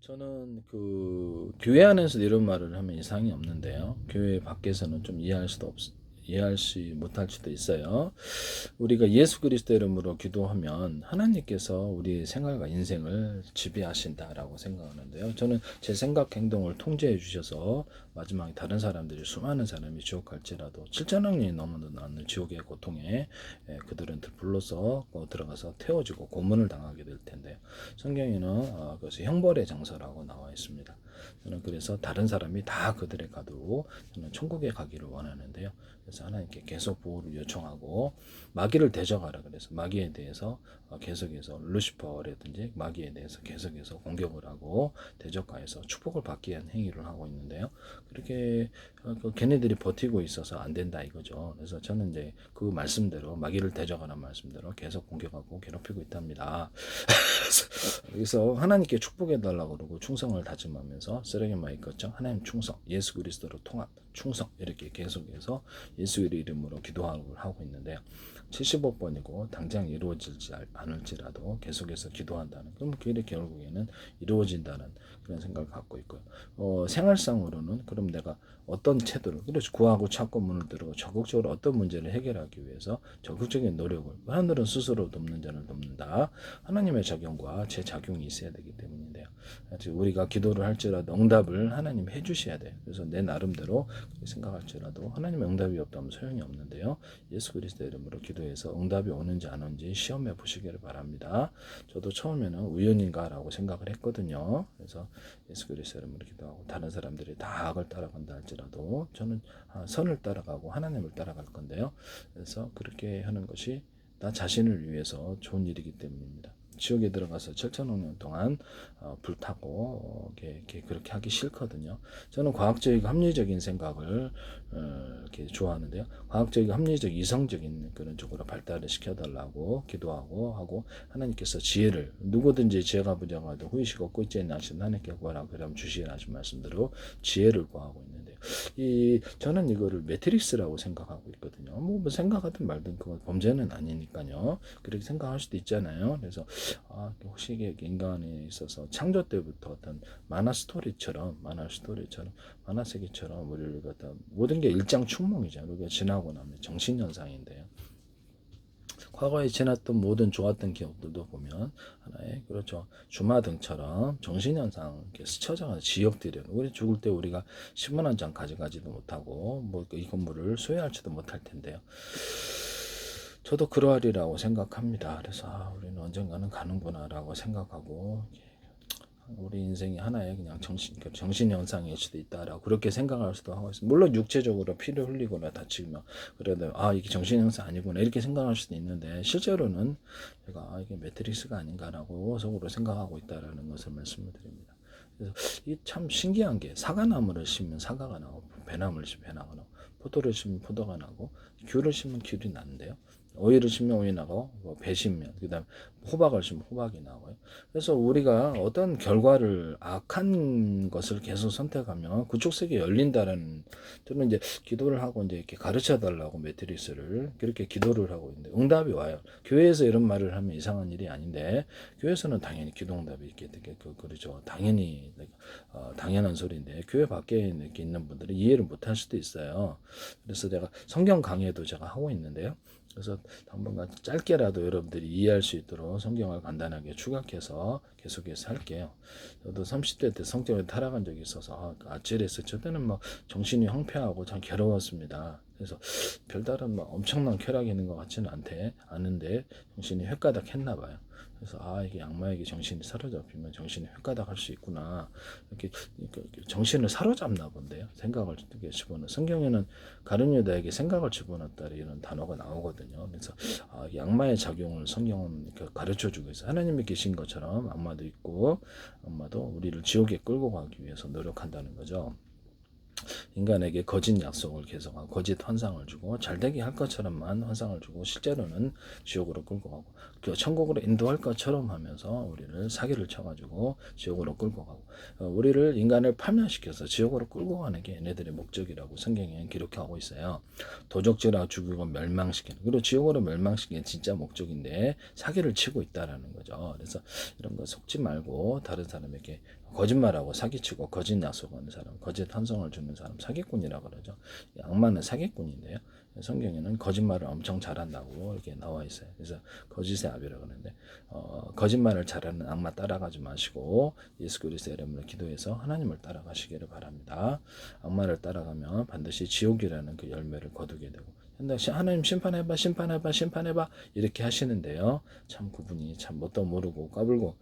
저는 교회 안에서 이런 말을 하면 이상이 없는데요. 교회 밖에서는 좀 이해할지 못할 수도 있어요. 우리가 예수 그리스도 이름으로 기도하면 하나님께서 우리의 생활과 인생을 지배하신다라고 생각하는데요. 저는 제 생각 행동을 통제해 주셔서 마지막에 다른 사람들이 수많은 사람이 지옥 갈지라도 7천억 년이 넘어도 나는 지옥의 고통에 그들은 불로서 들어가서 태워지고 고문을 당하게 될 텐데요. 성경에는 그것이 형벌의 장소라고 나와 있습니다. 저는 그래서 다른 사람이 다 그들의 가도로 저는 천국에 가기를 원하는데요. 그래서 하나님께 계속 보호를 요청하고 마귀를 대적하라 그래서 마귀에 대해서 계속해서 루시퍼라든지 마귀에 대해서 계속해서 공격을 하고 대적하여서 축복을 받기 위한 행위를 하고 있는데요. 그렇게 걔네들이 버티고 있어서 안 된다 이거죠. 그래서 저는 이제 그 말씀대로 마귀를 대적하는 말씀대로 계속 공격하고 괴롭히고 있답니다. 그래서 하나님께 축복해 달라고 그러고 충성을 다짐하면서 쓰레기 마이 것정 하나님 충성 예수 그리스도로 통합 충성 이렇게 계속해서 예수의 이름으로 기도하고 있는데요. 75번이고 당장 이루어질지 않을지라도 계속해서 기도한다는 그럼 그게 결국에는 이루어진다는 그런 생각을 갖고 있고요. 생활상으로는 그럼 내가 어떤 태도를 그래서 구하고 찾고 문을 들고 적극적으로 어떤 문제를 해결하기 위해서 적극적인 노력을 하늘은 스스로 돕는 자를 돕는다. 하나님의 작용과 제 작용이 있어야 되기 때문인데요. 우리가 기도를 할지라도 응답을 하나님 해주셔야 돼요. 그래서 내 나름대로 생각할지라도 하나님의 응답이 없다면 소용이 없는데요. 예수 그리스도 이름으로 기도해서 응답이 오는지 안 오는지 시험해 보시기를 바랍니다. 저도 처음에는 우연인가라고 생각을 했거든요. 그래서 예수 그리스도 이름으로 기도하고 다른 사람들이 다 악을 따라간다 할지라도 저는 선을 따라가고 하나님을 따라갈 건데요. 그래서 그렇게 하는 것이 나 자신을 위해서 좋은 일이기 때문입니다. 지옥에 들어가서 7천억 년 동안 불타고 그렇게 하기 싫거든요. 저는 과학적이고 합리적인 생각을 이렇게 좋아하는데요. 과학적이고 합리적 이성적인 그런 쪽으로 발달을 시켜달라고 기도하고 하고 하나님께서 지혜를 누구든지 지혜가 부족하도 후이식 얻고 있지 않나 하신 하나님께 구하라 그러면 주시라 하신 말씀대로 지혜를 구하고 있는데요. 저는 이거를 매트릭스라고 생각하고 있거든요. 뭐 생각하든 말든 그건 범죄는 아니니까요. 그렇게 생각할 수도 있잖아요. 그래서 혹시 인간에 있어서 창조 때부터 어떤 만화 스토리처럼 만화 세계처럼 우리를 갖다 모든 게 일장춘몽이죠. 우리가 지나고 나면 정신현상인데요. 과거에 지났던 모든 좋았던 기억들도 보면 하나의 그렇죠 주마등처럼 정신현상 스쳐져가는 지역들이에요. 우리 죽을 때 우리가 신문 한 장 가져가지도 못하고 뭐 이 건물을 소유할지도 못할 텐데요. 저도 그러하리라고 생각합니다. 그래서 우리는 언젠가는 가는구나라고 생각하고 우리 인생이 하나의 그냥 정신 현상일 수도 있다라고 그렇게 생각할 수도 하고 있습니다. 물론 육체적으로 피를 흘리거나 다치면 그래도 이게 정신 현상 아니구나 이렇게 생각할 수도 있는데 실제로는 제가 이게 매트릭스가 아닌가라고 속으로 생각하고 있다라는 것을 말씀을 드립니다. 그래서 이게 참 신기한 게 사과나무를 심으면 사과가 나오고 배나무를 심으면 배나무가 나오고 포도를 심으면 포도가 나고 귤을 심으면 귤이 나는데요. 오이를 심으면 오이 나고 배 심으면 그다음 호박을 심으면 호박이 나고요. 그래서 우리가 어떤 결과를 악한 것을 계속 선택하면 그쪽 세계 열린다라는 저는 이제 기도를 하고 이제 이렇게 가르쳐 달라고 매트리스를 그렇게 기도를 하고 있는데 응답이 와요. 교회에서 이런 말을 하면 이상한 일이 아닌데 교회에서는 당연히 기도 응답이 있게 되게 그러죠. 당연히 당연한 소리인데 교회 밖에 이렇게 있는 분들은 이해를 못할 수도 있어요. 그래서 제가 성경 강의도 제가 하고 있는데요. 그래서 당분간 짧게라도 여러분들이 이해할 수 있도록 성경을 간단하게 추격해서 계속해서 할게요. 저도 30대 때 성경을 타락한 적이 있어서 아찔했어요. 저때는 막 정신이 황폐하고 참 괴로웠습니다. 그래서 별다른 막 엄청난 쾌락이 있는 것 같지는 않은데 정신이 횟가닥 했나 봐요. 그래서 이게 악마에게 정신이 사로잡히면 정신이 횟가닥 할 수 있구나 이렇게 정신을 사로잡나 본데요. 생각을 집어넣어 성경에는 가룟 유다에게 생각을 집어넣었다 이런 단어가 나오거든요. 그래서 이 악마의 작용을 성경은 가르쳐주고 있어요. 하나님이 계신 것처럼 악마도 있고 악마도 우리를 지옥에 끌고 가기 위해서 노력한다는 거죠. 인간에게 거짓 약속을 계속하고 거짓 환상을 주고 잘되게 할 것처럼만 환상을 주고 실제로는 지옥으로 끌고 가고 천국으로 인도할 것처럼 하면서 우리를 사기를 쳐가지고 지옥으로 끌고 가고 우리를 인간을 파멸시켜서 지옥으로 끌고 가는 게 얘네들의 목적이라고 성경에 기록하고 있어요. 도적질하고 죽이고 멸망시키는 그리고 지옥으로 멸망시키는 진짜 목적인데 사기를 치고 있다라는 거죠. 그래서 이런 거 속지 말고 다른 사람에게 거짓말하고 사기치고 거짓 약속하는 사람, 거짓 환상을 주는 사람 사기꾼이라고 그러죠. 악마는 사기꾼인데요. 성경에는 거짓말을 엄청 잘한다고 이렇게 나와 있어요. 그래서 거짓의 아비라고 그러는데 거짓말을 잘하는 악마 따라가지 마시고 예수 그리스도의 이름으로 기도해서 하나님을 따라가시기를 바랍니다. 악마를 따라가면 반드시 지옥이라는 그 열매를 거두게 되고 하나님 심판해봐 심판해봐 심판해봐 이렇게 하시는데요. 참 그분이 참 뭣도 모르고 까불고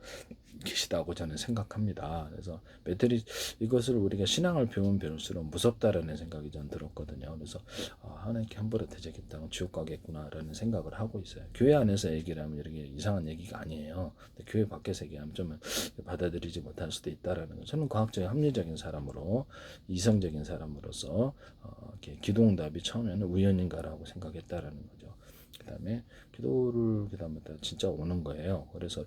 계시다고 저는 생각합니다. 그래서 배터리 이것을 우리가 신앙을 배우면 배울수록 무섭다라는 생각이 전 들었거든요. 그래서 하나님께 함부로 대적했다면 지옥 가겠구나라는 생각을 하고 있어요. 교회 안에서 얘기를 하면 이렇게 이상한 얘기가 아니에요. 근데 교회 밖에서 얘기하면 좀 받아들이지 못할 수도 있다라는 거. 저는 과학적인 합리적인 사람으로 이성적인 사람으로서 이렇게 기도응답이 처음에는 우연인가라고 생각했다라는 거죠. 그다음에 기도를 그다음에 진짜 오는 거예요. 그래서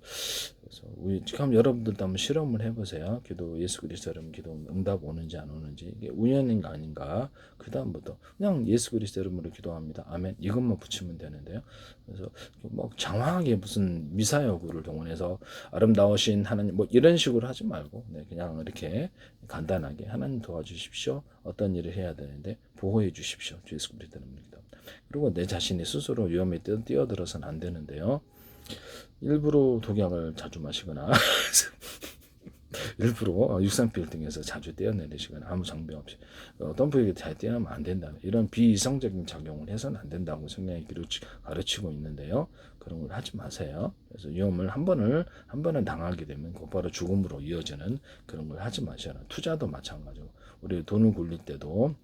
지금 여러분들도 한번 실험을 해보세요. 기도 예수 그리스도로 기도 응답 오는지 안 오는지 이게 우연인가 아닌가. 그다음부터 그냥 예수 그리스도 이름으로 기도합니다. 아멘. 이것만 붙이면 되는데요. 그래서 뭐 장황하게 무슨 미사여구를 동원해서 아름다우신 하나님 뭐 이런 식으로 하지 말고 그냥 이렇게 간단하게 하나님 도와주십시오. 어떤 일을 해야 되는데 보호해 주십시오. 주 예수 그리스도 이름으로 기도합니다. 그리고 내 자신이 스스로 위험에 뛰어들어서는 안 되는데요. 일부러 독약을 자주 마시거나 일부러 63빌딩에서 자주 뛰어내리시거나 아무 장비 없이 덤프에게 잘 뛰어나면 안 된다. 이런 비이성적인 작용을 해서는 안 된다고 성경이 가르치고 있는데요. 그런 걸 하지 마세요. 그래서 위험을 한 번을 당하게 되면 곧바로 죽음으로 이어지는 그런 걸 하지 마셔라. 투자도 마찬가지고 우리 돈을 굴릴 때도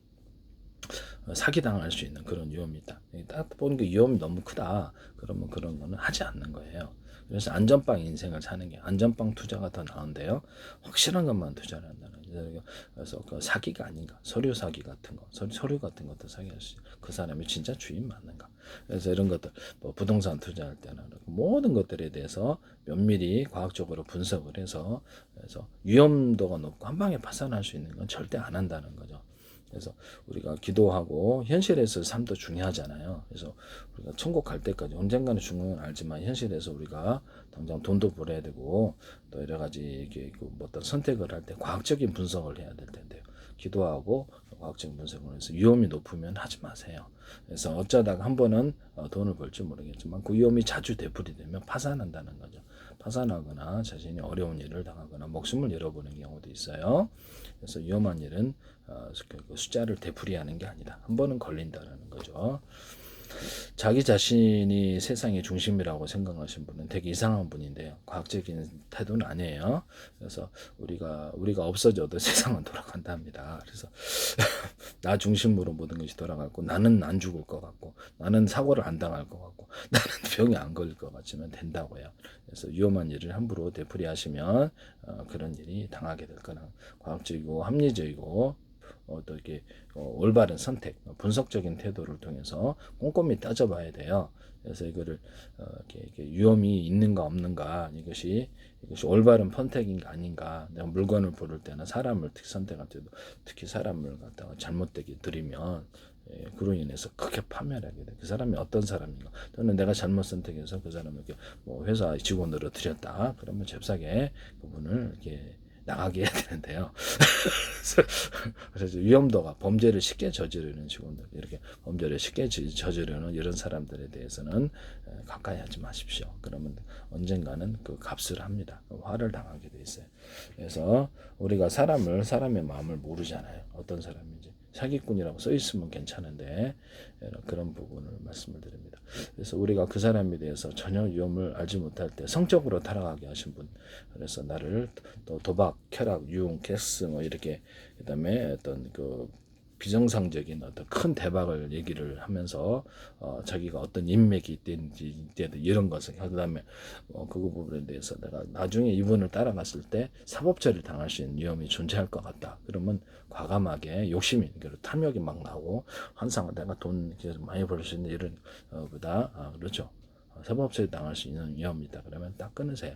사기당할 수 있는 그런 위험이 있다. 딱 보는 게 위험이 너무 크다. 그러면 그런 거는 하지 않는 거예요. 그래서 안전빵 인생을 사는 게 안전빵 투자가 더 나은데요. 확실한 것만 투자를 한다는 거죠. 그래서 그 사기가 아닌가. 서류 사기 같은 거, 서류 같은 것도 사기할 수 있어요. 그 사람이 진짜 주인 맞는가. 그래서 이런 것들, 뭐 부동산 투자할 때는 모든 것들에 대해서 면밀히 과학적으로 분석을 해서 그래서 위험도가 높고 한 방에 파산할 수 있는 건 절대 안 한다는 거죠. 그래서 우리가 기도하고 현실에서 삶도 중요하잖아요. 그래서 우리가 천국 갈 때까지 언젠가는 죽는 건 알지만 현실에서 우리가 당장 돈도 벌어야 되고 또 여러 가지 이게 어떤 선택을 할 때 과학적인 분석을 해야 될 텐데요. 기도하고 과학적인 분석을 해서 위험이 높으면 하지 마세요. 그래서 어쩌다가 한 번은 돈을 벌지 모르겠지만 그 위험이 자주 되풀이되면 파산한다는 거죠. 파산하거나 자신이 어려운 일을 당하거나 목숨을 잃어버리는 경우도 있어요. 그래서 위험한 일은 숫자를 되풀이하는 게 아니다. 한 번은 걸린다는 거죠. 자기 자신이 세상의 중심이라고 생각하시는 분은 되게 이상한 분인데요. 과학적인 태도는 아니에요. 그래서 우리가 없어져도 세상은 돌아간답니다. 그래서 나 중심으로 모든 것이 돌아가고 나는 안 죽을 것 같고 나는 사고를 안 당할 것 같고 나는 병이 안 걸릴 것 같으면 된다고요. 그래서 위험한 일을 함부로 되풀이하시면 그런 일이 당하게 될 거나 과학적이고 합리적이고 또 이렇게 올바른 선택, 분석적인 태도를 통해서 꼼꼼히 따져봐야 돼요. 그래서 이거를 이렇게 위험이 있는가 없는가 이것이 올바른 선택인가 아닌가. 내가 물건을 고를 때나 사람을 특히 선택할 때도 특히 사람을 갖다가 잘못되게 들이면 그로 인해서 크게 파멸하게 돼. 그 사람이 어떤 사람인가. 또는 내가 잘못 선택해서 그 사람에게 뭐 회사 직원으로 들였다. 그러면 잽싸게 그분을 이렇게 나가게 해야 되는데요. 그래서 위험도가 범죄를 쉽게 저지르는 직원들, 이렇게 범죄를 쉽게 저지르는 이런 사람들에 대해서는 가까이 하지 마십시오. 그러면 언젠가는 그 값을 합니다. 화를 당하게 돼 있어요. 그래서 우리가 사람의 마음을 모르잖아요. 어떤 사람인지. 사기꾼이라고 써 있으면 괜찮은데 그런 부분을 말씀을 드립니다. 그래서 우리가 그 사람에 대해서 전혀 위험을 알지 못할 때 성적으로 타락하게 하신 분, 그래서 나를 또 도박, 쾌락, 유흥, 객스 뭐 이렇게 그다음에 어떤 그 비정상적인 어떤 큰 대박을 얘기를 하면서 자기가 어떤 인맥이 있든지 이런 것을 그다음에 그 부분에 대해서 내가 나중에 이분을 따라갔을 때 사법처리를 당할 수 있는 위험이 존재할 것 같다. 그러면 과감하게 욕심이 탐욕이 막 나고 환상을 내가 돈 많이 벌 수 있는 이런 보다 그렇죠. 사법처리 당할 수 있는 위험이 있다. 그러면 딱 끊으세요.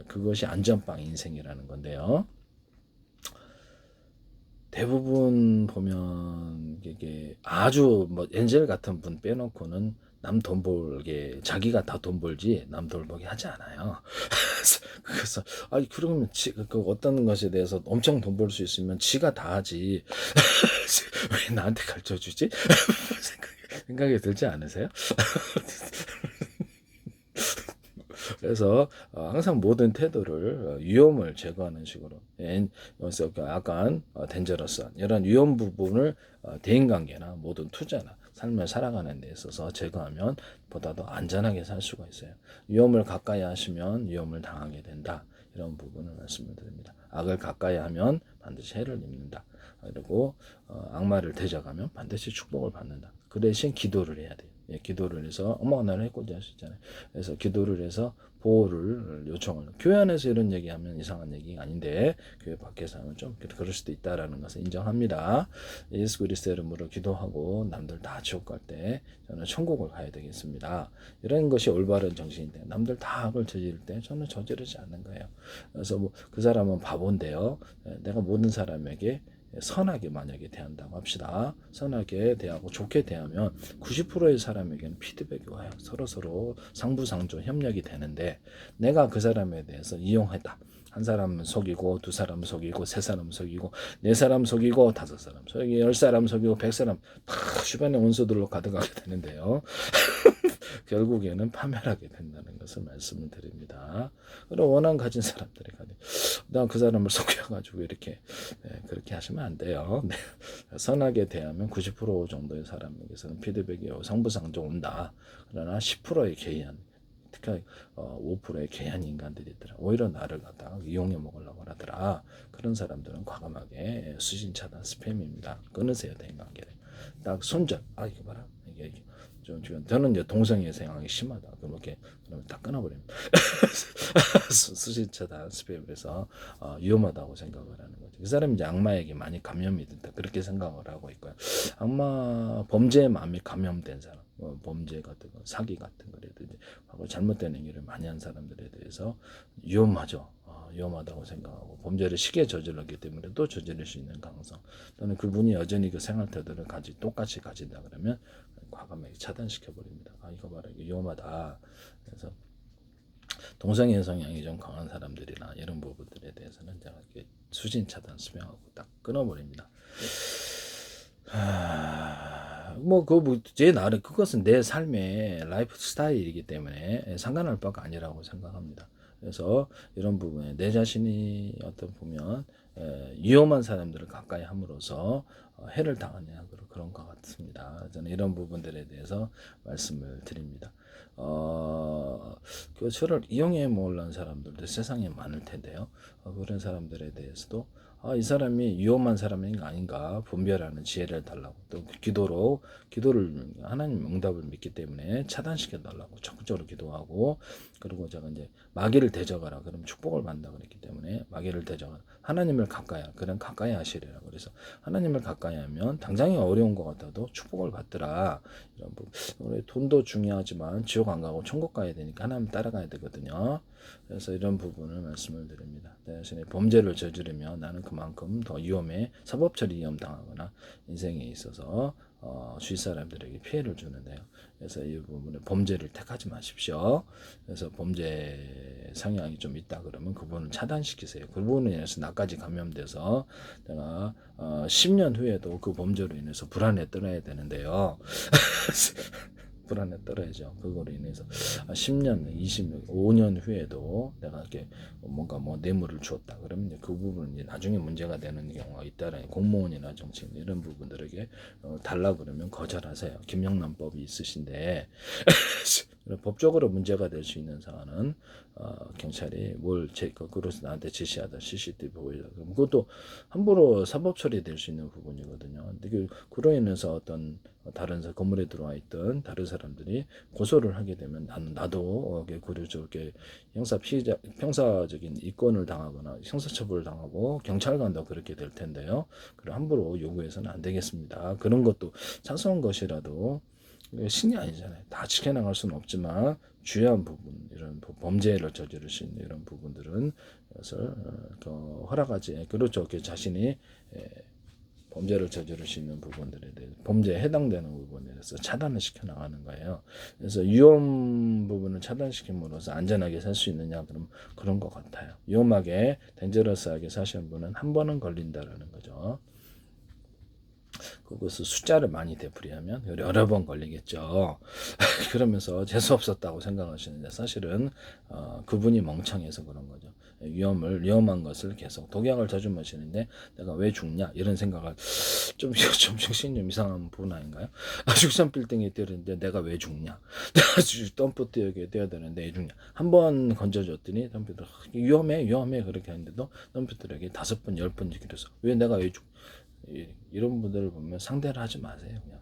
그것이 안전빵 인생이라는 건데요. 대부분 보면 이게 아주 뭐 엔젤 같은 분 빼놓고는 남 돈 벌게 자기가 다 돈 벌지 남 돈 벌게 하지 않아요. 그래서 아니 그러면 그 어떤 것에 대해서 엄청 돈 벌 수 있으면 지가 다 하지 왜 나한테 가르쳐 주지? 생각이 들지 않으세요? 그래서 항상 모든 태도를 위험을 제거하는 식으로 여기서 약간 덴저러스한 이런 위험 부분을 대인관계나 모든 투자나 삶을 살아가는 데 있어서 제거하면 보다 더 안전하게 살 수가 있어요. 위험을 가까이 하시면 위험을 당하게 된다. 이런 부분을 말씀을 드립니다. 악을 가까이 하면 반드시 해를 입는다. 그리고 악마를 대적하면 반드시 축복을 받는다. 그 대신 기도를 해야 돼요. 예, 기도를 해서 엄마가 나를 해코지 할 수 있잖아요. 그래서 기도를 해서 보호를 요청을. 교회 안에서 이런 얘기하면 이상한 얘기가 아닌데 교회 밖에서 하면 좀 그럴 수도 있다라는 것을 인정합니다. 예수 그리스도의 이름으로 기도하고 남들 다 지옥 갈 때 저는 천국을 가야 되겠습니다. 이런 것이 올바른 정신인데 남들 다 악을 저지를 때 저는 저지르지 않는 거예요. 그래서 뭐 그 사람은 바본데요. 내가 모든 사람에게 선하게 만약에 대한다고 합시다. 선하게 대하고 좋게 대하면 90%의 사람에게는 피드백이 와요. 서로 상부상조 협력이 되는데 내가 그 사람에 대해서 이용했다. 한 사람은 속이고 두 사람은 속이고 세 사람은 속이고 네 사람 속이고 다섯 사람 속이고 10사람 속이고 100사람 다 주변의 원수들로 가득하게 되는데요. 결국에는 파멸하게 된다는 것을 말씀을 드립니다. 그리고 원한 가진 사람들이 난 그 사람을 속여가지고 이렇게 그렇게 하시면 안 돼요. 네. 선하게 대하면 90% 정도의 사람에게서는 피드백이 상부상조 온다. 그러나 10%의 개인 특히 5%의 개한 인간들이 있더라. 오히려 나를 갖다가 이용해 먹으려고 하더라. 그런 사람들은 과감하게 수신 차단 스팸입니다. 끊으세요, 대인관계를. 딱 손절. 아 이거 봐라. 이게 저는 이제 동성애 생각이 심하다. 그렇게 그러면 다 끊어버립니다. 수신 차단 스팸에서 위험하다고 생각을 하는 거죠. 그 사람이 이제 악마에게 많이 감염이 된다. 그렇게 생각을 하고 있고요. 악마 범죄의 마음이 감염된 사람, 범죄 같은 거, 사기 같은 거라든지 하고 잘못된 행위를 많이 한 사람들에 대해서 위험하죠. 위험하다고 생각하고 범죄를 쉽게 저질렀기 때문에 또 저지를 수 있는 가능성 또는 그분이 여전히 그 생활 태도를 똑같이 가진다 그러면 과감하게 차단시켜 버립니다. 이거 봐라 이거 위험하다. 그래서 동성애 성향이 좀 강한 사람들이나 이런 부분들에 대해서는 제가 이렇게 수신 차단 수명하고 딱 끊어버립니다. 제 나름 그것은 내 삶의 라이프 스타일이기 때문에 상관할 바가 아니라고 생각합니다. 그래서 이런 부분에 내 자신이 어떤 보면 위험한 사람들을 가까이 함으로써 해를 당하냐 그런 것 같습니다. 저는 이런 부분들에 대해서 말씀을 드립니다. 저를 이용해 먹으려는 사람들도 세상에 많을 텐데요. 그런 사람들에 대해서도 이 사람이 위험한 사람이 아닌가 분별하는 지혜를 달라고 또 기도를 하나님 응답을 믿기 때문에 차단시켜 달라고 적극적으로 기도하고 그리고 제가 이제 마귀를 대적하라 그러면 축복을 받는다 그랬기 때문에 마귀를 대적하라 하나님을 가까이 그런 가까이 하시리라 그래서 하나님을 가까이 하면 당장이 어려운 것 같아도 축복을 받더라 이런 부분 우리 돈도 중요하지만 지옥 안 가고 천국 가야 되니까 하나님 따라가야 되거든요. 그래서 이런 부분을 말씀을 드립니다. 대신에 범죄를 저지르면 나는 그만큼 더 위험해 사법처리 위험 당하거나 인생에 있어서 주위 사람들에게 피해를 주는데요. 그래서 이 부분에 범죄를 택하지 마십시오. 그래서 범죄 성향이 좀 있다 그러면 그분을 차단시키세요. 그 부분에 인해서 나까지 감염돼서 내가 10년 후에도 그 범죄로 인해서 불안에 떨어야 되는데요. 불안에 떨어야죠. 그거로 인해서 10년, 20년, 5년 후에도 내가 이렇게 뭔가 뇌물을 주었다. 그러면 그 부분은 이제 나중에 문제가 되는 경우가 있다라는 공무원이나 정치인 이런 부분들에게 달라 그러면 거절하세요. 김영란법이 있으신데 법적으로 문제가 될 수 있는 사안은 경찰이 그것을 나한테 제시하다 CCTV 보이다 그럼 그것도 함부로 사법 처리될 수 있는 부분이거든요. 근데 그로 인해서 어떤 다른 건물에 들어와 있던 다른 사람들이 고소를 하게 되면 나도 그렇게 형사적인 이권을 당하거나 형사처벌을 당하고 경찰관도 그렇게 될 텐데요. 그럼 함부로 요구해서는 안 되겠습니다. 그런 것도 사소한 것이라도 신이 아니잖아요. 다 지켜나갈 수는 없지만 주요한 부분 이런 범죄를 저지를 수 있는 이런 부분들은 그것을 허락하지 그렇죠. 자신이 범죄를 저지를 수 있는 부분들에 대해서 범죄에 해당되는 부분에 대해서 차단을 시켜 나가는 거예요. 그래서 위험 부분을 차단시킴으로써 안전하게 살 수 있느냐 그럼 그런 것 같아요. 위험하게 덴저러스하게 사시는 분은 한 번은 걸린다라는 거죠. 그것을 숫자를 많이 되풀이하면 여러 번 걸리겠죠. 그러면서 재수 없었다고 생각하시는데 사실은 그분이 멍청해서 그런 거죠. 위험한 것을 계속 독약을 자주 마시는데 내가 왜 죽냐 이런 생각을 좀 정신 좀 이상한 분 아닌가요? 63빌딩에 뛰었는데 내가 왜 죽냐? 덤프트역에 뛰어야 되는데 왜 죽냐? 한 번 건져줬더니 덤프트럭 위험해 그렇게 하는데도 덤프트럭이 5번 10번 그래서 왜 내가 왜 죽? 이런 분들을 보면 상대를 하지 마세요. 그냥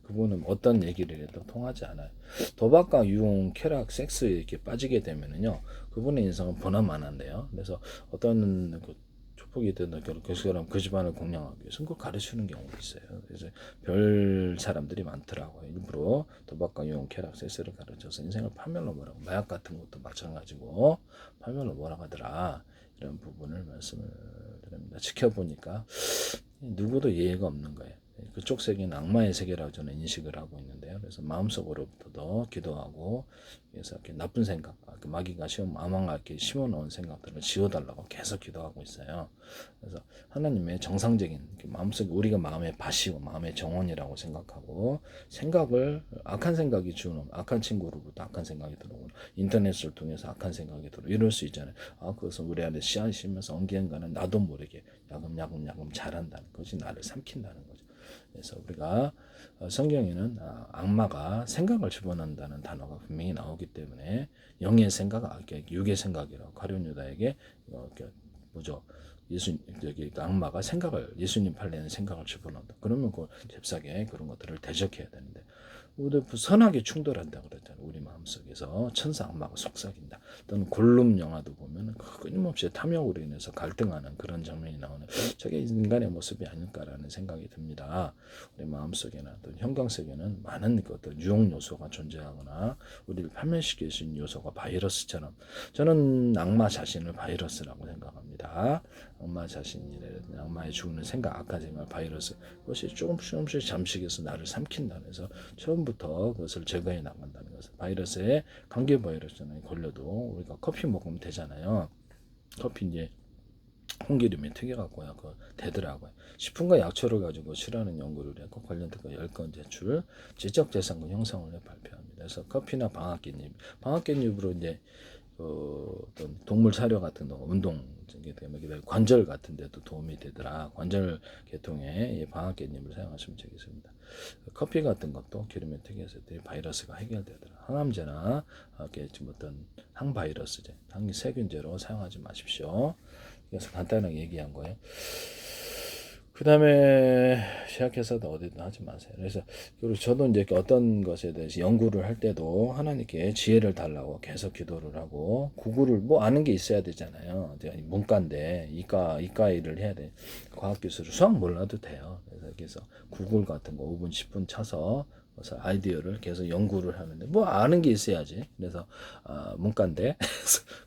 그분은 어떤 얘기를 해도 통하지 않아요. 도박과 유흥, 쾌락, 섹스에 이렇게 빠지게 되면은요, 그분의 인생은 보나마난데요. 그래서 어떤 그 조폭이든 교수처럼 그 집안을 공략하기 위해서 그걸 가르치는 경우가 있어요. 그래서 별 사람들이 많더라고요. 일부러 도박과 유흥, 쾌락, 섹스를 가르쳐서 인생을 파멸로 뭐라고 마약 같은 것도 마찬가지고 파멸로 뭐라고 하더라. 이런 부분을 말씀을 드립니다. 지켜보니까 누구도 이해가 없는 거예요. 그쪽 세계는 악마의 세계라고 저는 인식을 하고 있는데요. 그래서 마음속으로부터도 기도하고 그래서 이렇게 나쁜 생각, 마귀가 암왕가 이렇게 심어놓은 생각들을 지워달라고 계속 기도하고 있어요. 그래서 하나님의 정상적인 마음속에 우리가 마음의 밭이고 마음의 정원이라고 생각하고 생각을 악한 생각이 주는 악한 친구로부터 악한 생각이 들어오고 인터넷을 통해서 악한 생각이 들어오고 이럴 수 있잖아요. 그것은 우리 안에 씨앗이 심면서 언젠가는 나도 모르게 야금야금 자란다는 것이 나를 삼킨다는 거죠. 그래서 우리가 성경에는 악마가 생각을 집어넣는다는 단어가 분명히 나오기 때문에 영의 생각, 육의 생각이라고 가룟 유다에게 뭐죠? 여기 악마가 생각을 예수님 팔레는 생각을 집어넣는다. 그러면 그 잽싸게 그런 것들을 대적해야 되는데 우리도 선하게 충돌한다 그랬잖아요. 우리 마음속에서 천사 악마가 속삭인다. 또는 골룸 영화도 보면 끊임없이 탐욕으로 인해서 갈등하는 그런 장면이 나오는 저게 인간의 모습이 아닐까라는 생각이 듭니다. 우리 마음속에나 또 형경 속에는 많은 어떤 유혹 요소가 존재하거나 우리를 파멸시킬 수 있는 요소가 바이러스처럼 저는 악마 자신을 바이러스라고 생각합니다. 악마 자신이라든지 악마의 죽는 생각, 악한 생각, 바이러스 그것이 조금씩 잠식해서 나를 삼킨다는 해서 처음부터 그것을 제거해 나간다는 것은 바이러스에 감기 바이러스에 걸려도 우리가 커피 먹으면 되잖아요. 커피 이제 홍기름에 튀겨갖고요, 되더라고요. 식품과 약초를 가지고 실하는 연구를 했고 관련된 거 10건 제출, 지적재산권 형성을 발표합니다. 그래서 커피나 방앗깻잎으로 이제 어떤 동물 사료 같은 거, 운동 관절 같은 데도 도움이 되더라. 관절 계통에 방앗깻잎을 사용하시면 되겠습니다. 커피 같은 것도 기름에 튀겨서 바이러스가 해결되더라. 항암제나 어떤 항바이러스제, 항세균제로 사용하지 마십시오. 그래서 간단하게 얘기한 거예요. 그 다음에 시작해서도 어디든 하지 마세요. 그래서 그리고 저도 이제 어떤 것에 대해서 연구를 할 때도 하나님께 지혜를 달라고 계속 기도를 하고 구글을 뭐 아는 게 있어야 되잖아요. 문과인데 이과 일을 해야 돼. 과학기술 수학 몰라도 돼요. 그래서 구글 같은 거 5분 10분 차서 그래서 아이디어를 계속 연구를 하는데 뭐 아는 게 있어야지. 그래서 문과인데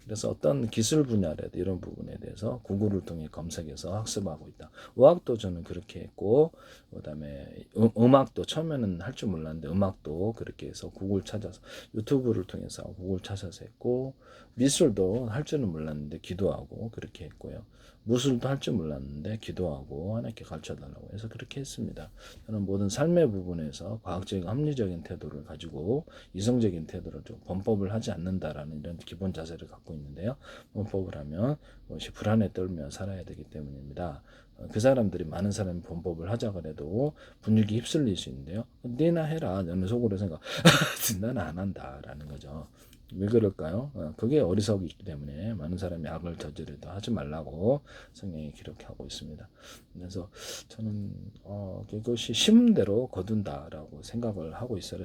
그래서 어떤 기술 분야라도 이런 부분에 대해서 구글을 통해 검색해서 학습하고 있다. 의학도 저는 그렇게 했고 그다음에 음악도 처음에는 할 줄 몰랐는데 음악도 그렇게 해서 구글 찾아서 유튜브를 통해서 구글 찾아서 했고 미술도 할 줄은 몰랐는데 기도하고 그렇게 했고요. 무술도 할 줄 몰랐는데 기도하고 하나님께 가르쳐달라고 해서 그렇게 했습니다. 저는 모든 삶의 부분에서 과학적인 합리적인 태도를 가지고 이성적인 태도를 좀 범법을 하지 않는다라는 이런 기본 자세를 갖고 있는데요. 범법을 하면 그것이 불안에 떨며 살아야 되기 때문입니다. 그 사람들이 많은 사람이 범법을 하자 그래도 분위기 휩쓸릴 수 있는데요. 네나 해라. 저는 속으로 생각 나는 안 한다라는 거죠. 왜 그럴까요? 그게 어리석이기 때문에 많은 사람이 악을 저지르도 하지 말라고 성경이 기록하고 있습니다. 그래서 저는 그것이 심은 대로 거둔다라고 생각을 하고 있어요.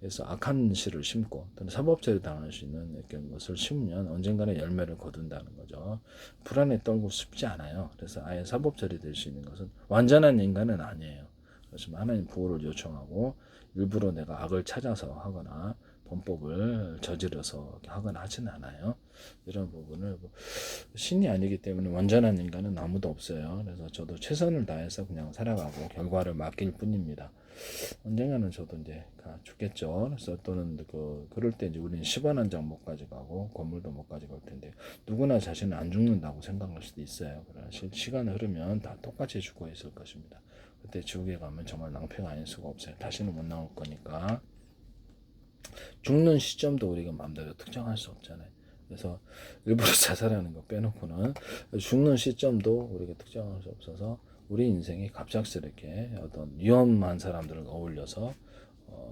그래서 악한 씨를 심고 또는 사법처리 당할 수 있는 것을 심으면 언젠가는 열매를 거둔다는 거죠. 불안에 떨고 싶지 않아요. 그래서 아예 사법처리 될 수 있는 것은 완전한 인간은 아니에요. 그렇지만 하나님 보호를 요청하고 일부러 내가 악을 찾아서 하거나 범법을 저질러서 하거나 하지는 않아요. 이런 부분을 신이 아니기 때문에 완전한 인간은 아무도 없어요. 그래서 저도 최선을 다해서 그냥 살아가고 결과를 맡길 뿐입니다. 언젠가는 저도 이제 죽겠죠. 그래서 또는 그럴 때 이제 우리는 10원 한 장 못 가져가고 건물도 못 가져갈 텐데 누구나 자신은 안 죽는다고 생각할 수도 있어요. 그러나 시간이 흐르면 다 똑같이 죽어 있을 것입니다. 그때 지옥에 가면 정말 낭패가 아닐 수가 없어요. 다시는 못 나올 거니까. 죽는 시점도 우리가 마음대로 특정할 수 없잖아요. 그래서 일부러 자살하는 거 빼놓고는 죽는 시점도 우리가 특정할 수 없어서 우리 인생이 갑작스럽게 어떤 위험한 사람들을 어울려서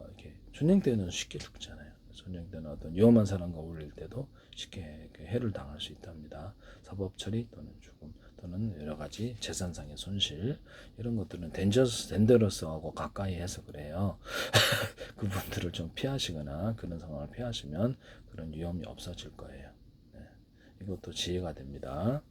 이렇게 전쟁 때는 쉽게 죽잖아요. 전쟁 때는 어떤 위험한 사람과 어울릴 때도 쉽게 해를 당할 수 있답니다. 사법 처리 또는 죽음 또는 여러 가지 재산상의 손실 이런 것들은 덴저러스하고 가까이 해서 그래요. 그분들을 좀 피하시거나 그런 상황을 피하시면 그런 위험이 없어질 거예요. 네. 이것도 지혜가 됩니다.